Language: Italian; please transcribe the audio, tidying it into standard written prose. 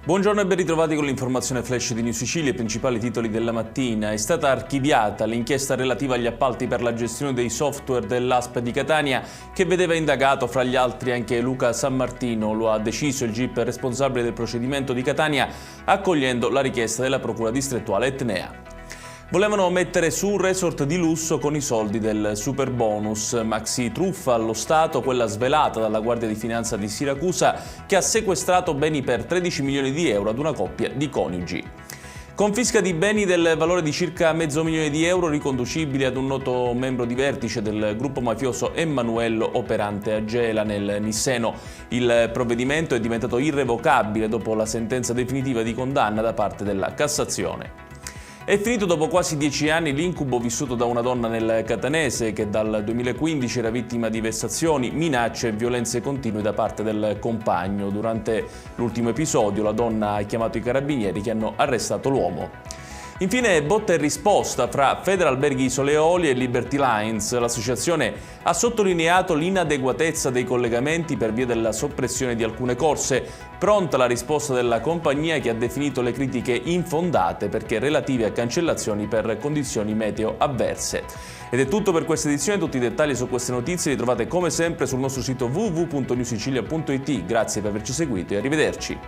Buongiorno e ben ritrovati con l'informazione flash di New Sicilia. I principali titoli della mattina. È stata archiviata l'inchiesta relativa agli appalti per la gestione dei software dell'ASP di Catania, che vedeva indagato fra gli altri anche Luca Sammartino. Lo ha deciso il GIP responsabile del procedimento di Catania, accogliendo la richiesta della Procura distrettuale etnea. Volevano mettere su un resort di lusso con i soldi del superbonus. Maxi truffa allo Stato, quella svelata dalla Guardia di Finanza di Siracusa, che ha sequestrato beni per 13 milioni di euro ad una coppia di coniugi. Confisca di beni del valore di circa $500 000 riconducibili ad un noto membro di vertice del gruppo mafioso Emanuello, operante a Gela nel Nisseno. Il provvedimento è diventato irrevocabile dopo la sentenza definitiva di condanna da parte della Cassazione. È finito dopo quasi 10 anni l'incubo vissuto da una donna nel Catanese che dal 2015 era vittima di vessazioni, minacce e violenze continue da parte del compagno. Durante l'ultimo episodio la donna ha chiamato i carabinieri che hanno arrestato l'uomo. Infine, botta e risposta fra Federalberghi Isole Eolie e Liberty Lines. L'associazione ha sottolineato l'inadeguatezza dei collegamenti per via della soppressione di alcune corse. Pronta la risposta della compagnia, che ha definito le critiche infondate perché relative a cancellazioni per condizioni meteo avverse. Ed è tutto per questa edizione. Tutti i dettagli su queste notizie li trovate come sempre sul nostro sito www.newsicilia.it. Grazie per averci seguito e arrivederci.